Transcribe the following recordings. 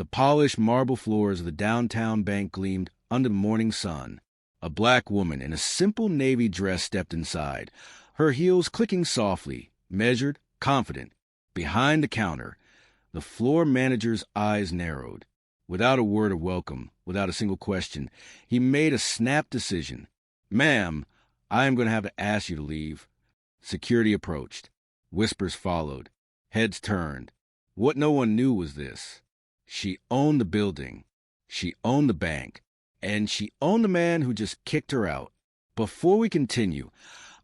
The polished marble floors of the downtown bank gleamed under the morning sun. A black woman in a simple navy dress stepped inside, her heels clicking softly, measured, confident. Behind the counter, the floor manager's eyes narrowed. Without a word of welcome, without a single question, he made a snap decision. "Ma'am, I am going to have to ask you to leave." Security approached. Whispers followed. Heads turned. What no one knew was this. She owned the building. She owned the bank. And she owned the man who just kicked her out. Before we continue,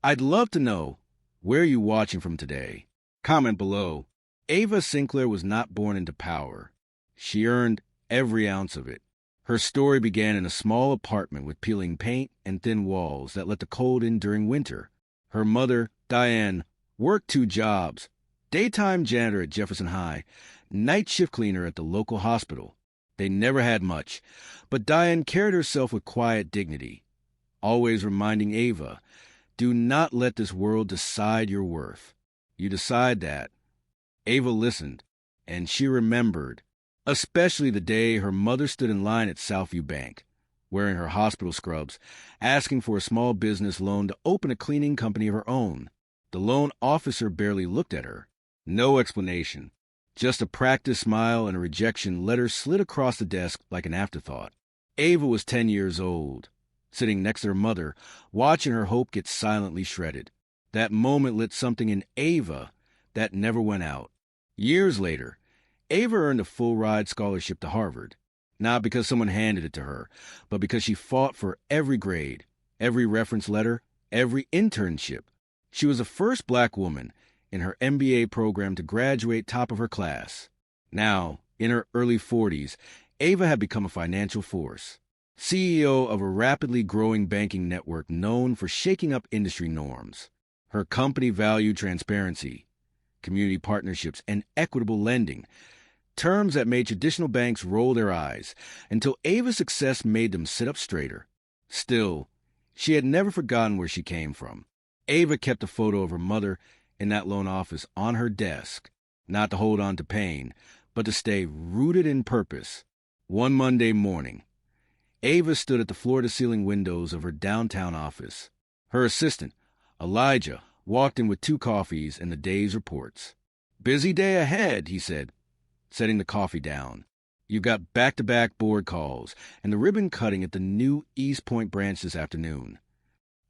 I'd love to know, where are you watching from today? Comment below. Ava Sinclair was not born into power. She earned every ounce of it. Her story began in a small apartment with peeling paint and thin walls that let the cold in during winter. Her mother, Diane, worked 2 jobs: daytime janitor at Jefferson High, night shift cleaner at the local hospital. They never had much, but Diane carried herself with quiet dignity, always reminding Ava, do not let this world decide your worth. You decide that. Ava listened, and she remembered, especially the day her mother stood in line at Southview Bank, wearing her hospital scrubs, asking for a small business loan to open a cleaning company of her own. The loan officer barely looked at her. No explanation. Just a practiced smile and a rejection letter slid across the desk like an afterthought. Ava was 10 years old, sitting next to her mother, watching her hope get silently shredded. That moment lit something in Ava that never went out. Years later, Ava earned a full-ride scholarship to Harvard, not because someone handed it to her, but because she fought for every grade, every reference letter, every internship. She was the first black woman in her MBA program to graduate top of her class. Now, in her early 40s, Ava had become a financial force, CEO of a rapidly growing banking network known for shaking up industry norms. Her company valued transparency, community partnerships, and equitable lending, terms that made traditional banks roll their eyes, until Ava's success made them sit up straighter. Still, she had never forgotten where she came from. Ava kept a photo of her mother in that loan office on her desk, not to hold on to pain, but to stay rooted in purpose. One Monday morning, Ava stood at the floor-to-ceiling windows of her downtown office. Her assistant, Elijah, walked in with 2 coffees and the day's reports. "Busy day ahead," he said, setting the coffee down. "You've got back-to-back board calls and the ribbon cutting at the new East Point branch this afternoon."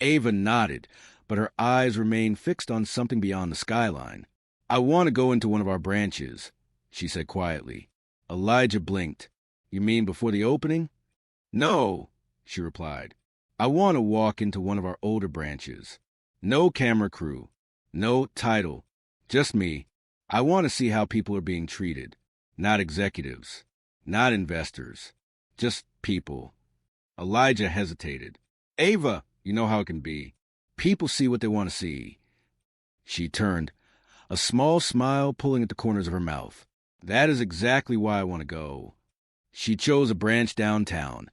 Ava nodded, but her eyes remained fixed on something beyond the skyline. "I want to go into one of our branches," she said quietly. Elijah blinked. "You mean before the opening?" "No," she replied. "I want to walk into one of our older branches. No camera crew, no title, just me. I want to see how people are being treated. Not executives, not investors, just people." Elijah hesitated. "Ava, you know how it can be. People see what they want to see." She turned, a small smile pulling at the corners of her mouth. "That is exactly why I want to go." She chose a branch downtown,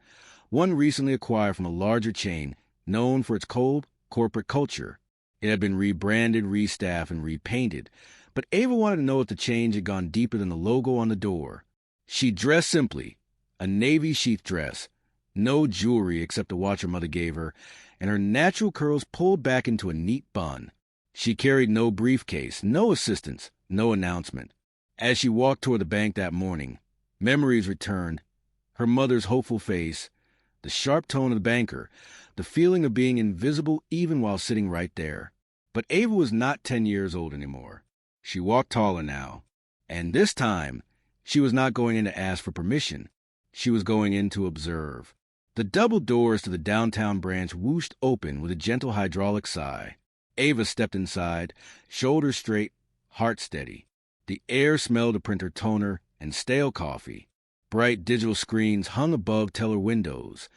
one recently acquired from a larger chain known for its cold corporate culture. It had been rebranded, restaffed, and repainted, but Ava wanted to know if the change had gone deeper than the logo on the door. She dressed simply, a navy sheath dress, no jewelry except the watch her mother gave her, and her natural curls pulled back into a neat bun. She carried no briefcase, no assistants, no announcement. As she walked toward the bank that morning, memories returned. Her mother's hopeful face, the sharp tone of the banker, the feeling of being invisible even while sitting right there. But Ava was not 10 years old anymore. She walked taller now. And this time, she was not going in to ask for permission. She was going in to observe. The double doors to the downtown branch whooshed open with a gentle hydraulic sigh. Ava stepped inside, shoulders straight, heart steady. The air smelled of printer toner and stale coffee. Bright digital screens hung above teller windows,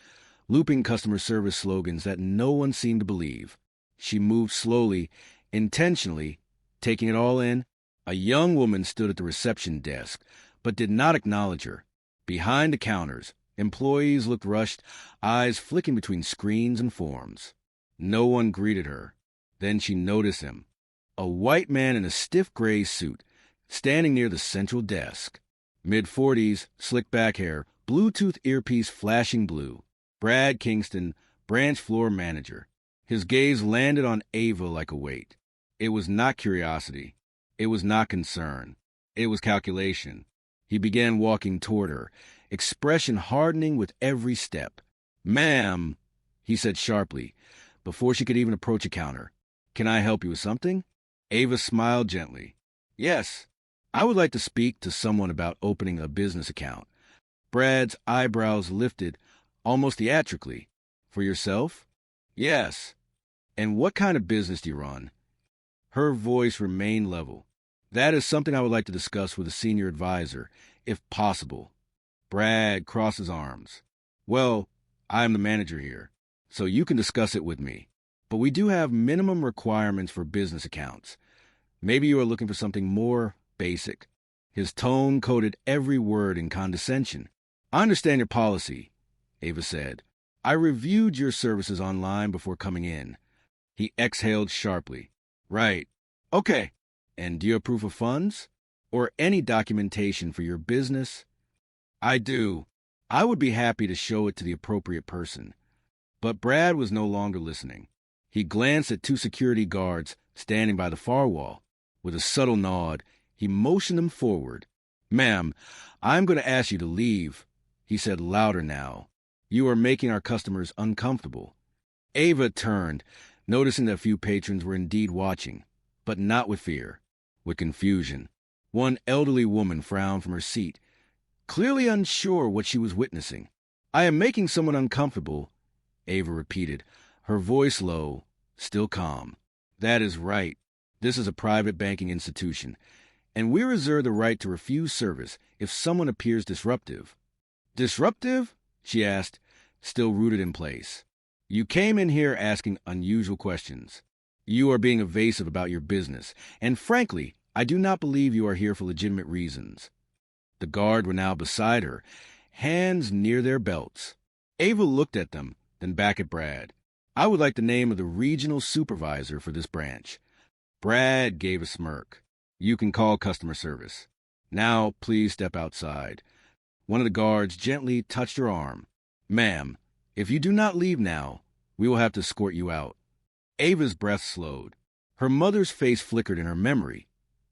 looping customer service slogans that no one seemed to believe. She moved slowly, intentionally, taking it all in. A young woman stood at the reception desk, but did not acknowledge her. Behind the counters, employees looked rushed, eyes flicking between screens and forms. No one greeted her. Then she noticed him. A white man in a stiff gray suit, standing near the central desk. Mid-40s, slick back hair, Bluetooth earpiece flashing blue. Brad Kingston, branch floor manager. His gaze landed on Ava like a weight. It was not curiosity. It was not concern. It was calculation. He began walking toward her, expression hardening with every step. "Ma'am," he said sharply, before she could even approach a counter. "Can I help you with something?" Ava smiled gently. "Yes, I would like to speak to someone about opening a business account." Brad's eyebrows lifted, almost theatrically. "For yourself?" "Yes." "And what kind of business do you run?" Her voice remained level. "That is something I would like to discuss with a senior advisor, if possible." Brad crossed his arms. "Well, I am the manager here, so you can discuss it with me. But we do have minimum requirements for business accounts. Maybe you are looking for something more basic." His tone coated every word in condescension. "I understand your policy," Ava said. "I reviewed your services online before coming in." He exhaled sharply. "Right. Okay. And do you have proof of funds? Or any documentation for your business?" "I do. I would be happy to show it to the appropriate person." But Brad was no longer listening. He glanced at two security guards standing by the far wall. With a subtle nod, he motioned them forward. "Ma'am, I'm going to ask you to leave," he said louder now. "You are making our customers uncomfortable." Ava turned, noticing that few patrons were indeed watching, but not with fear, with confusion. One elderly woman frowned from her seat, clearly unsure what she was witnessing. "I am making someone uncomfortable," Ava repeated, her voice low, still calm. "That is right. This is a private banking institution, and we reserve the right to refuse service if someone appears disruptive." "Disruptive?" she asked, still rooted in place. "You came in here asking unusual questions. You are being evasive about your business, and frankly, I do not believe you are here for legitimate reasons." The guard were now beside her, hands near their belts. Ava looked at them, then back at Brad. "I would like the name of the regional supervisor for this branch." Brad gave a smirk. "You can call customer service. Now, please step outside." One of the guards gently touched her arm. "Ma'am, if you do not leave now, we will have to escort you out." Ava's breath slowed. Her mother's face flickered in her memory.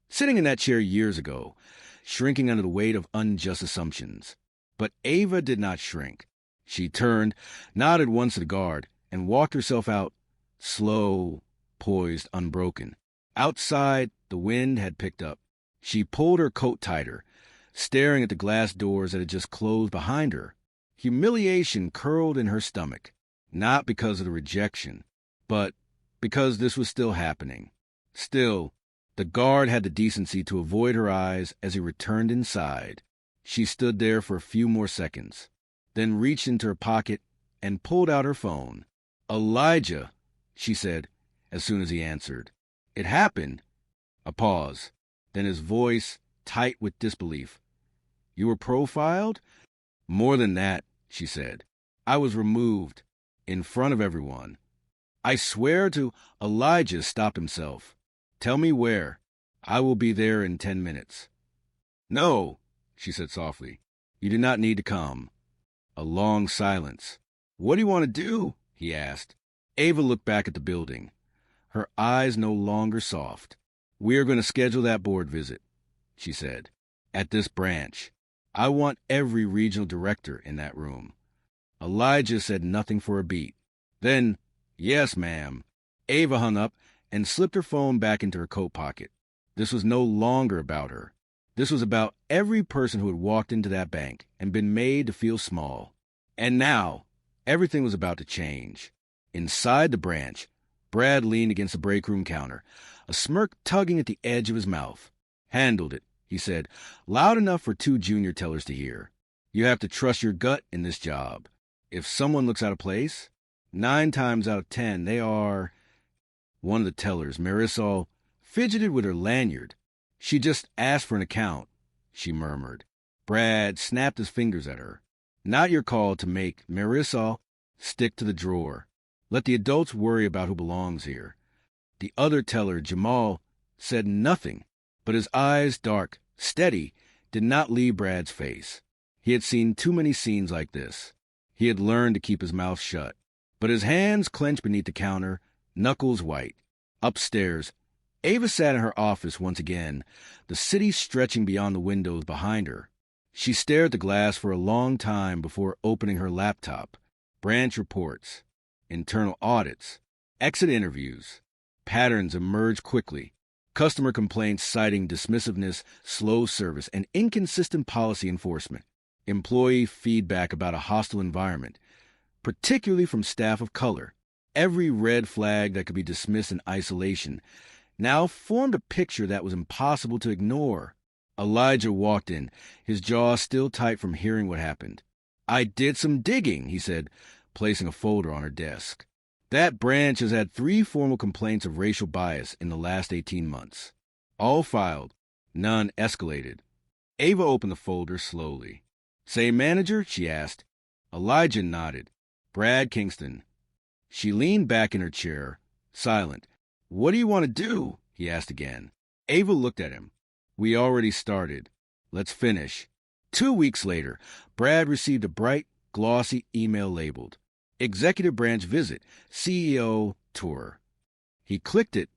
Sitting in that chair years ago, shrinking under the weight of unjust assumptions. But Ava did not shrink. She turned, nodded once to the guard, and walked herself out, slow, poised, unbroken. Outside, the wind had picked up. She pulled her coat tighter, staring at the glass doors that had just closed behind her. Humiliation curled in her stomach, not because of the rejection, but because this was still happening. Still, the guard had the decency to avoid her eyes as he returned inside. She stood there for a few more seconds, then reached into her pocket and pulled out her phone. "Elijah," she said, as soon as he answered. "It happened." A pause, then his voice tight with disbelief. "You were profiled?" "More than that," she said. "I was removed, in front of everyone. I swear to—" Elijah stopped himself. "Tell me where. I will be there in 10 minutes. "No," she said softly. "You do not need to come." A long silence. "What do you want to do?" he asked. Ava looked back at the building, her eyes no longer soft. "We are going to schedule that board visit," she said, "at this branch. I want every regional director in that room." Elijah said nothing for a beat. Then, "Yes, ma'am." Ava hung up and slipped her phone back into her coat pocket. This was no longer about her. This was about every person who had walked into that bank and been made to feel small. And now, everything was about to change. Inside the branch, Brad leaned against the break room counter, a smirk tugging at the edge of his mouth. "Handled it," he said, loud enough for 2 junior tellers to hear. "You have to trust your gut in this job. If someone looks out of place, 9 times out of 10, they are—" One of the tellers, Marisol, fidgeted with her lanyard. "She just asked for an account," she murmured. Brad snapped his fingers at her. "Not your call to make, Marisol. Stick to the drawer. Let the adults worry about who belongs here." The other teller, Jamal, said nothing, but his eyes, dark, steady, did not leave Brad's face. He had seen too many scenes like this. He had learned to keep his mouth shut. But his hands clenched beneath the counter, knuckles white. Upstairs, Ava sat in her office once again, the city stretching beyond the windows behind her. She stared at the glass for a long time before opening her laptop. Branch reports, internal audits, exit interviews. Patterns emerged quickly. Customer complaints citing dismissiveness, slow service, and inconsistent policy enforcement. Employee feedback about a hostile environment, particularly from staff of color. Every red flag that could be dismissed in isolation now formed a picture that was impossible to ignore. Elijah walked in, his jaw still tight from hearing what happened. "I did some digging," he said, placing a folder on her desk. "That branch has had 3 formal complaints of racial bias in the last 18 months. All filed, none escalated." Ava opened the folder slowly. "Same manager?" she asked. Elijah nodded. "Brad Kingston." She leaned back in her chair, silent. "What do you want to do?" he asked again. Ava looked at him. "We already started. Let's finish." 2 weeks later, Brad received a bright, glossy email labeled, "Executive Branch Visit, CEO Tour." He clicked it,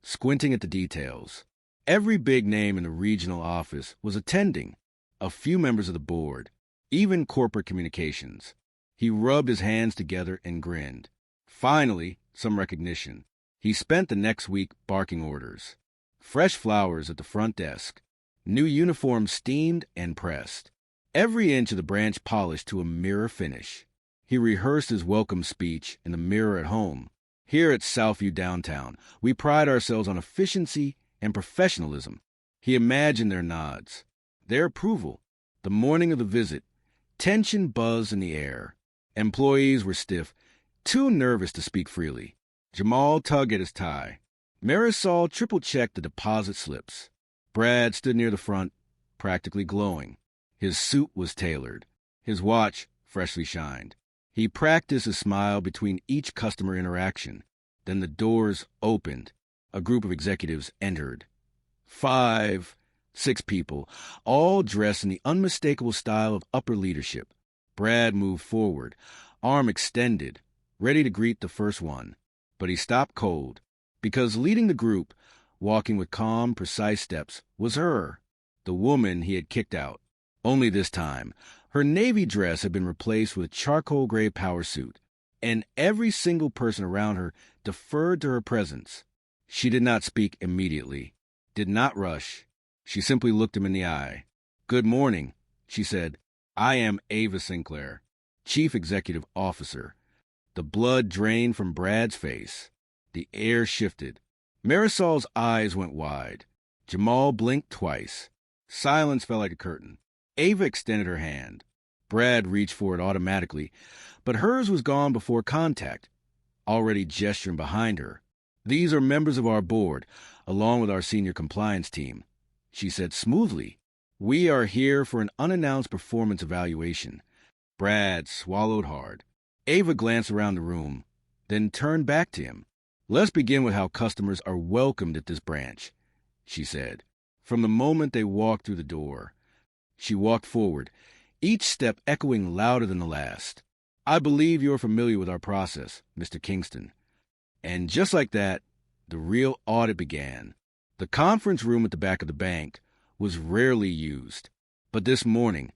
squinting at the details. Every big name in the regional office was attending, a few members of the board, even corporate communications. He rubbed his hands together and grinned. Finally, some recognition. He spent the next week barking orders. Fresh flowers at the front desk. New uniforms steamed and pressed. Every inch of the branch polished to a mirror finish. He rehearsed his welcome speech in the mirror at home. "Here at Southview Downtown, we pride ourselves on efficiency and professionalism." He imagined their nods, their approval. The morning of the visit, tension buzzed in the air. Employees were stiff, too nervous to speak freely. Jamal tugged at his tie. Marisol triple-checked the deposit slips. Brad stood near the front, practically glowing. His suit was tailored. His watch freshly shined. He practiced a smile between each customer interaction. Then the doors opened. A group of executives entered. 5, 6 people, all dressed in the unmistakable style of upper leadership. Brad moved forward, arm extended, ready to greet the first one. But he stopped cold, because leading the group, walking with calm, precise steps, was her, the woman he had kicked out. Only this time, her navy dress had been replaced with a charcoal gray power suit, and every single person around her deferred to her presence. She did not speak immediately, did not rush. She simply looked him in the eye. "Good morning," she said. "I am Ava Sinclair, Chief Executive Officer." The blood drained from Brad's face. The air shifted. Marisol's eyes went wide. Jamal blinked twice. Silence fell like a curtain. Ava extended her hand. Brad reached for it automatically, but hers was gone before contact, already gesturing behind her. "These are members of our board, along with our senior compliance team," she said smoothly. "We are here for an unannounced performance evaluation." Brad swallowed hard. Ava glanced around the room, then turned back to him. "Let's begin with how customers are welcomed at this branch," she said. From the moment they walked through the door. She walked forward, each step echoing louder than the last. "I believe you're familiar with our process, Mr. Kingston." And just like that, the real audit began. The conference room at the back of the bank was rarely used, but this morning,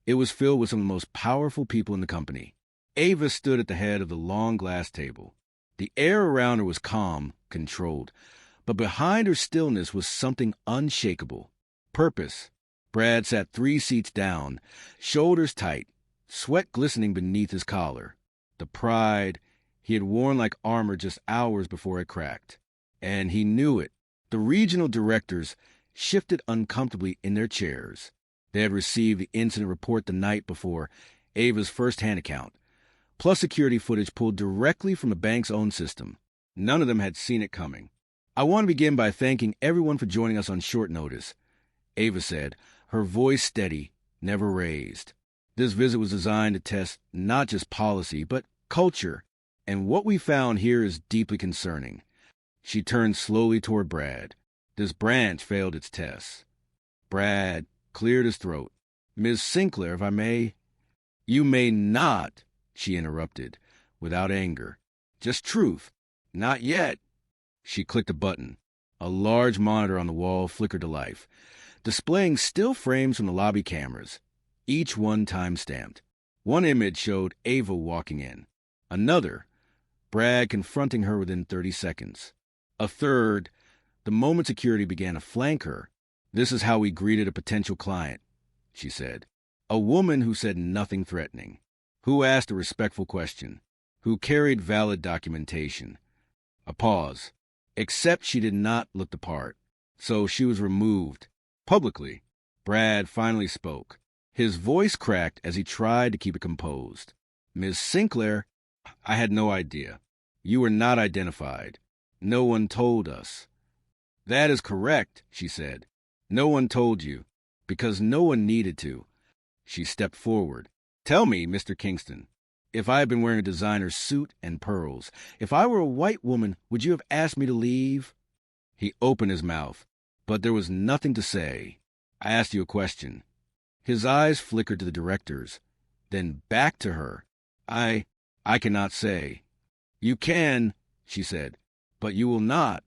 it was filled with some of the most powerful people in the company. Ava stood at the head of the long glass table. The air around her was calm, controlled, but behind her stillness was something unshakable. Purpose. Brad sat 3 seats down, shoulders tight, sweat glistening beneath his collar. The pride he had worn like armor just hours before it cracked. And he knew it. The regional directors shifted uncomfortably in their chairs. They had received the incident report the night before, Ava's first-hand account, plus security footage pulled directly from the bank's own system. None of them had seen it coming. "I want to begin by thanking everyone for joining us on short notice," Ava said, her voice steady, never raised. "This visit was designed to test not just policy, but culture, and what we found here is deeply concerning." She turned slowly toward Brad. "This branch failed its tests." Brad cleared his throat. "Ms. Sinclair, if I may—" "You may not," she interrupted, without anger. "Just truth." "Not yet." She clicked a button. A large monitor on the wall flickered to life, displaying still frames from the lobby cameras, each one time-stamped. One image showed Ava walking in. Another, Brad confronting her within 30 seconds. A third, the moment security began to flank her. "This is how we greeted a potential client," she said. A woman who said nothing threatening, who asked a respectful question, who carried valid documentation. A pause. Except she did not look the part, so she was removed. Publicly, Brad finally spoke. His voice cracked as he tried to keep it composed. "Ms. Sinclair, I had no idea. You were not identified. No one told us." "That is correct," she said. "No one told you, because no one needed to." She stepped forward. "Tell me, Mr. Kingston, if I had been wearing a designer suit and pearls, if I were a white woman, would you have asked me to leave?" He opened his mouth, but there was nothing to say. "I asked you a question." His eyes flickered to the directors, then back to her. I cannot say." "You can," she said, "but you will not."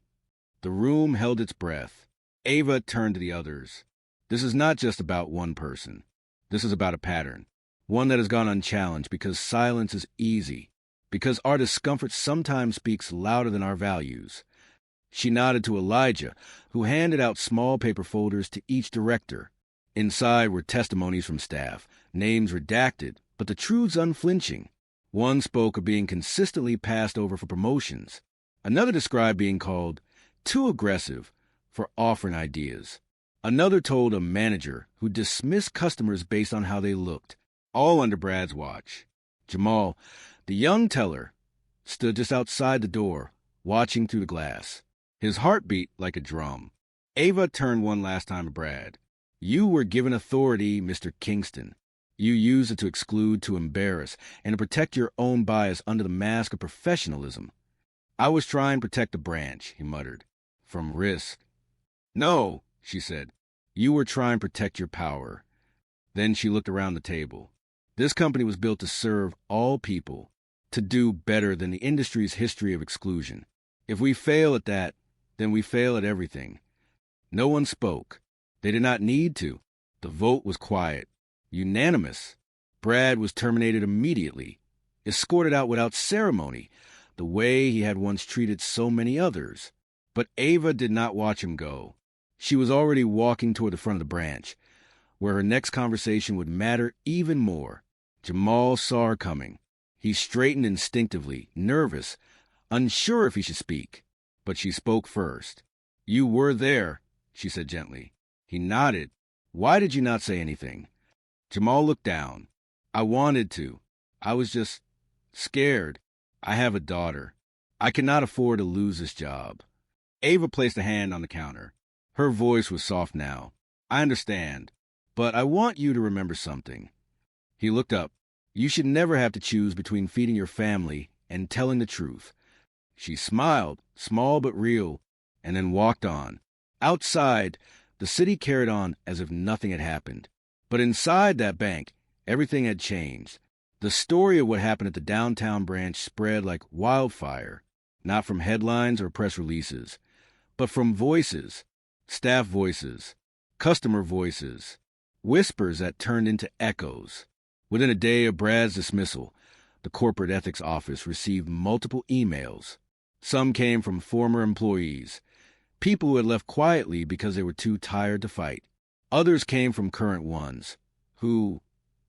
The room held its breath. Ava turned to the others. "This is not just about one person. This is about a pattern. One that has gone unchallenged because silence is easy, because our discomfort sometimes speaks louder than our values." She nodded to Elijah, who handed out small paper folders to each director. Inside were testimonies from staff, names redacted, but the truths unflinching. One spoke of being consistently passed over for promotions. Another described being called too aggressive for offering ideas. Another told a manager who dismissed customers based on how they looked, all under Brad's watch. Jamal, the young teller, stood just outside the door, watching through the glass. His heart beat like a drum. Ava turned one last time to Brad. "You were given authority, Mr. Kingston. You used it to exclude, to embarrass, and to protect your own bias under the mask of professionalism." "I was trying to protect the branch," he muttered, "from risk." "No," she said. "You were trying to protect your power." Then she looked around the table. This company was built to serve all people, to do better than the industry's history of exclusion. If we fail at that, then we fail at everything. No one spoke. They did not need to. The vote was quiet, unanimous. Brad was terminated immediately, escorted out without ceremony, the way he had once treated so many others. But Ava did not watch him go. She was already walking toward the front of the branch, where her next conversation would matter even more. Jamal saw her coming. He straightened instinctively, nervous, unsure if he should speak. But she spoke first. "You were there," she said gently. He nodded. "Why did you not say anything?" Jamal looked down. "I wanted to. I was just scared. I have a daughter. I cannot afford to lose this job." Ava placed a hand on the counter. Her voice was soft now. "I understand, but I want you to remember something." He looked up. "You should never have to choose between feeding your family and telling the truth." She smiled, small but real, and then walked on. Outside, the city carried on as if nothing had happened. But inside that bank, everything had changed. The story of what happened at the downtown branch spread like wildfire, not from headlines or press releases, but from voices, staff voices, customer voices, whispers that turned into echoes. Within a day of Brad's dismissal, the corporate ethics office received multiple emails. Some came from former employees, people who had left quietly because they were too tired to fight. Others came from current ones, who,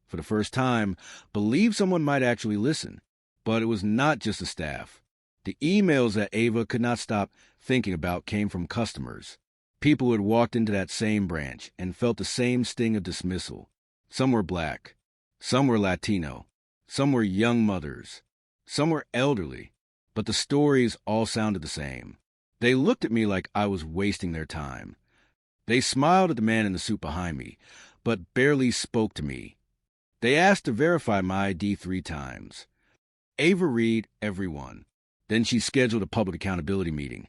for the first time, believed someone might actually listen. But it was not just the staff. The emails that Ava could not stop thinking about came from customers, people who had walked into that same branch and felt the same sting of dismissal. Some were black, some were Latino, some were young mothers, some were elderly, but the stories all sounded the same. They looked at me like I was wasting their time. They smiled at the man in the suit behind me, but barely spoke to me. They asked to verify my ID 3 times. Ava read every one. Then she scheduled a public accountability meeting,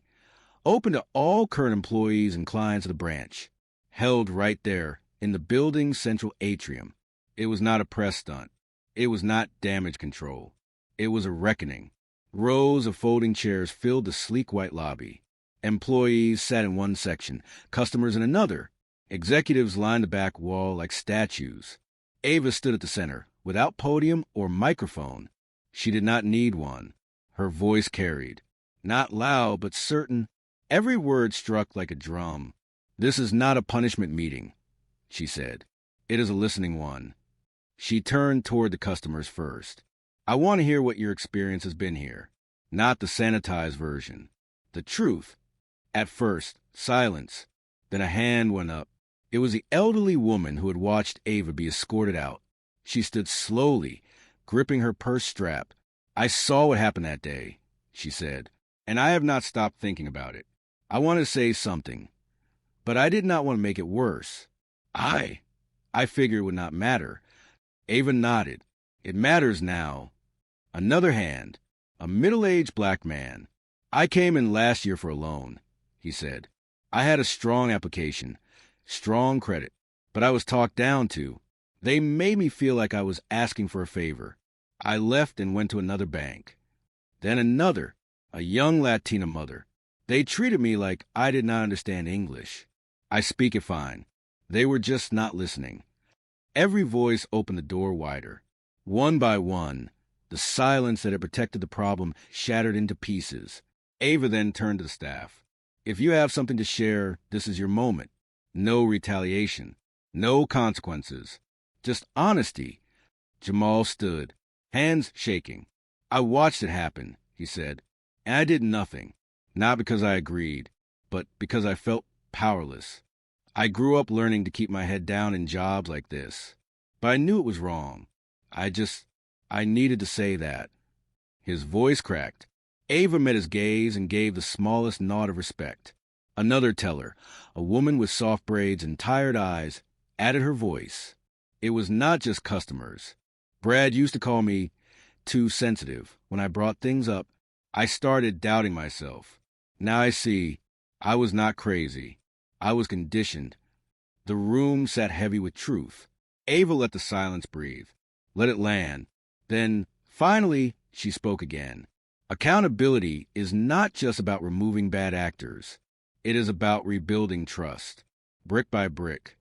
open to all current employees and clients of the branch, held right there in the building's central atrium. It was not a press stunt. It was not damage control. It was a reckoning. Rows of folding chairs filled the sleek white lobby. Employees sat in one section, customers in another. Executives lined the back wall like statues. Ava stood at the center, without podium or microphone. She did not need one. Her voice carried. Not loud, but certain. Every word struck like a drum. "This is not a punishment meeting," she said. "It is a listening one." She turned toward the customers first. "I want to hear what your experience has been here. Not the sanitized version. The truth." At first, silence. Then a hand went up. It was the elderly woman who had watched Ava be escorted out. She stood slowly, gripping her purse strap. "I saw what happened that day," she said, "and I have not stopped thinking about it. I want to say something, but I did not want to make it worse. I figured it would not matter." Ava nodded. "It matters now." Another hand, a middle-aged black man. "I came in last year for a loan," he said. "I had a strong application, strong credit, but I was talked down to. They made me feel like I was asking for a favor. I left and went to another bank. Then another, a young Latina mother. They treated me like I did not understand English. I speak it fine. They were just not listening." Every voice opened the door wider. One by one, the silence that had protected the problem shattered into pieces. Ava then turned to the staff. "If you have something to share, this is your moment. No retaliation. No consequences. Just honesty." Jamal stood, hands shaking. "I watched it happen," he said, "and I did nothing. Not because I agreed, but because I felt powerless. I grew up learning to keep my head down in jobs like this. But I knew it was wrong. I needed to say that." His voice cracked. Ava met his gaze and gave the smallest nod of respect. Another teller, a woman with soft braids and tired eyes, added her voice. "It was not just customers. Brad used to call me too sensitive. When I brought things up, I started doubting myself. Now I see I was not crazy. I was conditioned." The room sat heavy with truth. Ava let the silence breathe, let it land. Then, finally, she spoke again. "Accountability is not just about removing bad actors. It is about rebuilding trust, brick by brick."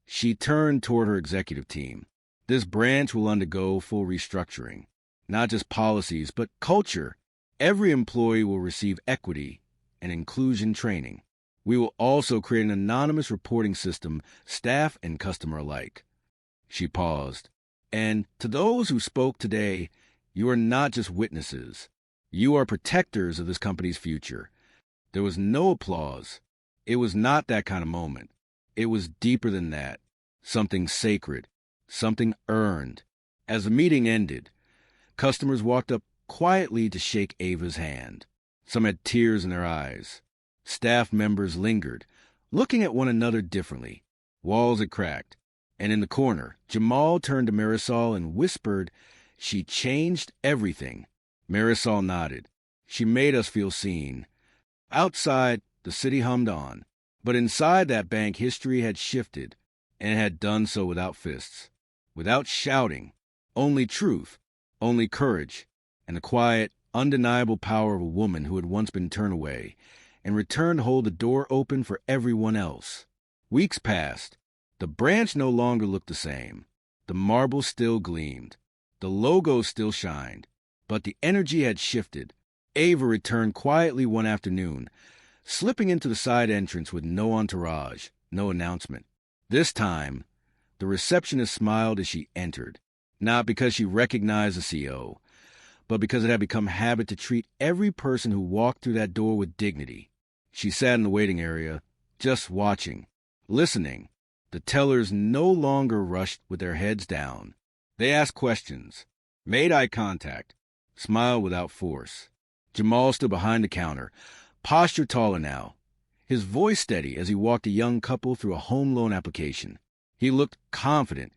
She turned toward her executive team. "This branch will undergo full restructuring. Not just policies, but culture. Every employee will receive equity and inclusion training. We will also create an anonymous reporting system, staff and customer alike." She paused. "And to those who spoke today, you are not just witnesses. You are protectors of this company's future." There was no applause. It was not that kind of moment. It was deeper than that. Something sacred. Something earned. As the meeting ended, customers walked up quietly to shake Ava's hand. Some had tears in their eyes. Staff members lingered, looking at one another differently. Walls had cracked. And in the corner, Jamal turned to Marisol and whispered, "She changed everything." Marisol nodded. "She made us feel seen." Outside, the city hummed on. But inside that bank, history had shifted, and it had done so without fists, without shouting. Only truth, only courage, and the quiet, undeniable power of a woman who had once been turned away, and returned to hold the door open for everyone else. Weeks passed. The branch no longer looked the same. The marble still gleamed. The logo still shined. But the energy had shifted. Ava returned quietly one afternoon, slipping into the side entrance with no entourage, no announcement. This time, the receptionist smiled as she entered, not because she recognized the CEO, but because it had become habit to treat every person who walked through that door with dignity. She sat in the waiting area, just watching, listening. The tellers no longer rushed with their heads down. They asked questions, made eye contact, smiled without force. Jamal stood behind the counter, posture taller now, his voice steady as he walked a young couple through a home loan application. He looked confident,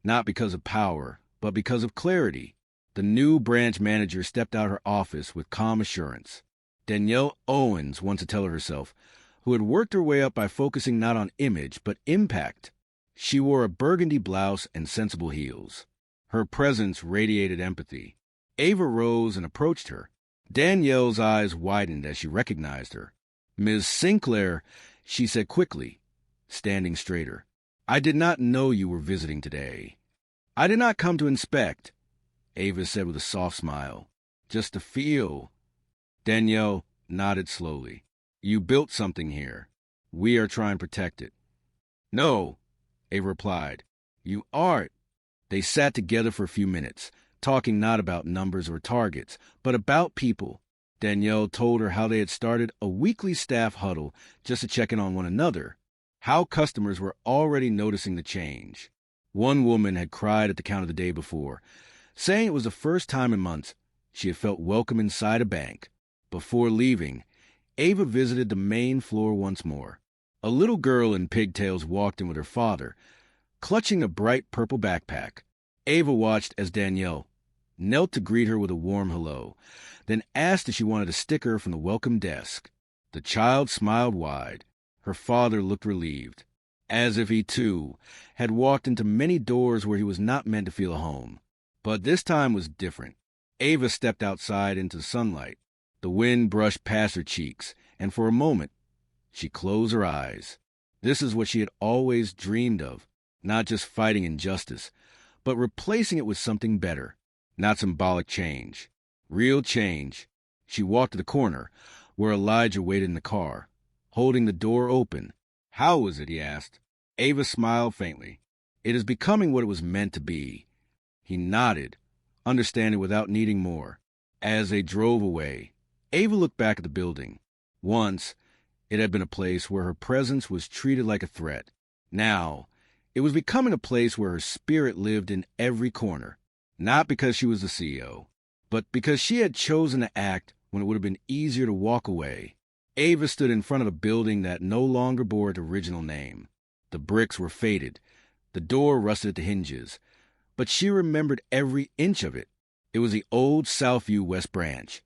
not because of power, but because of clarity. The new branch manager stepped out of her office with calm assurance. Danielle Owens, once a teller herself, who had worked her way up by focusing not on image, but impact. She wore a burgundy blouse and sensible heels. Her presence radiated empathy. Ava rose and approached her. Danielle's eyes widened as she recognized her. "Ms. Sinclair," she said quickly, standing straighter. "I did not know you were visiting today." "I did not come to inspect," Ava said with a soft smile. "Just to feel." Danielle nodded slowly. "You built something here. We are trying to protect it." "No," Ava replied. "You aren't." They sat together for a few minutes, talking not about numbers or targets, but about people. Danielle told her how they had started a weekly staff huddle just to check in on one another, how customers were already noticing the change. One woman had cried at the counter the day before, saying it was the first time in months she had felt welcome inside a bank. Before leaving, Ava visited the main floor once more. A little girl in pigtails walked in with her father, clutching a bright purple backpack. Ava watched as Danielle knelt to greet her with a warm hello, then asked if she wanted a sticker from the welcome desk. The child smiled wide. Her father looked relieved, as if he, too, had walked into many doors where he was not meant to feel a home. But this time was different. Ava stepped outside into the sunlight. The wind brushed past her cheeks, and for a moment, she closed her eyes. This is what she had always dreamed of, not just fighting injustice, but replacing it with something better. Not symbolic change. Real change. She walked to the corner, where Elijah waited in the car, holding the door open. "How was it?" he asked. Ava smiled faintly. "It is becoming what it was meant to be." He nodded, understanding without needing more. As they drove away, Ava looked back at the building. Once, it had been a place where her presence was treated like a threat. Now, it was becoming a place where her spirit lived in every corner. Not because she was the CEO, but because she had chosen to act when it would have been easier to walk away. Ava stood in front of a building that no longer bore its original name. The bricks were faded. The door rusted at the hinges. But she remembered every inch of it. It was the old Southview West Branch,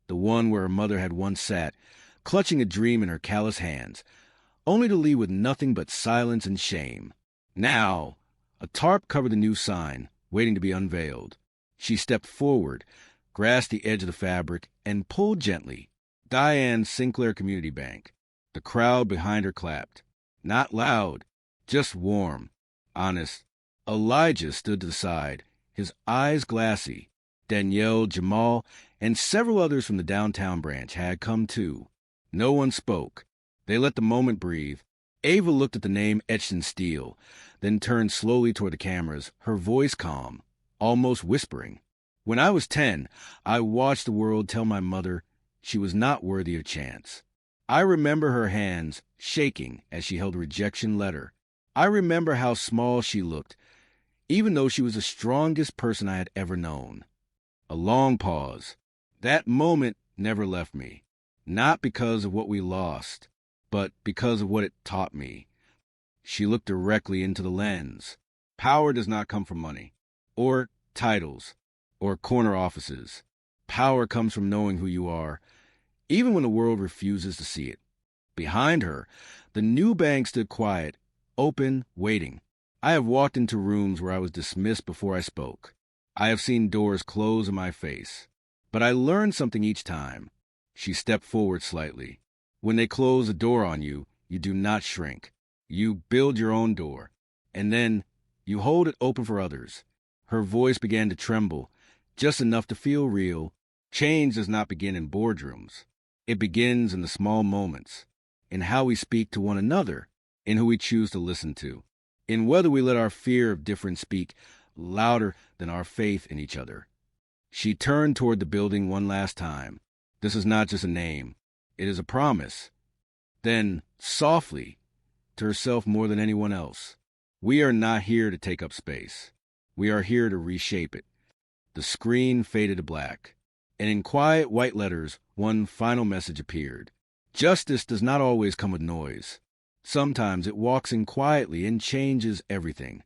the one where her mother had once sat, clutching a dream in her callous hands, only to leave with nothing but silence and shame. Now, a tarp covered the new sign, waiting to be unveiled. She stepped forward, grasped the edge of the fabric, and pulled gently. Diane Sinclair Community Bank. The crowd behind her clapped. Not loud, just warm, honest. Elijah stood to the side, his eyes glassy. Danielle, Jamal, and several others from the downtown branch had come too. No one spoke. They let the moment breathe. Ava looked at the name etched in steel, then turned slowly toward the cameras, her voice calm, almost whispering. "When I was 10, I watched the world tell my mother she was not worthy of chance. I remember her hands shaking as she held a rejection letter. I remember how small she looked, even though she was the strongest person I had ever known." A long pause. That moment never left me, not because of what we lost, but because of what it taught me. She looked directly into the lens. Power does not come from money, or titles, or corner offices. Power comes from knowing who you are, even when the world refuses to see it. Behind her, the new bank stood quiet, open, waiting. I have walked into rooms where I was dismissed before I spoke. I have seen doors close in my face. But I learned something each time. She stepped forward slightly. When they close the door on you, you do not shrink. You build your own door, and then you hold it open for others. Her voice began to tremble, just enough to feel real. Change does not begin in boardrooms. It begins in the small moments, in how we speak to one another, in who we choose to listen to, in whether we let our fear of difference speak louder than our faith in each other. She turned toward the building one last time. This is not just a name. It is a promise. Then, softly, to herself more than anyone else, we are not here to take up space. We are here to reshape it. The screen faded to black, and in quiet white letters, one final message appeared. Justice does not always come with noise. Sometimes it walks in quietly and changes everything.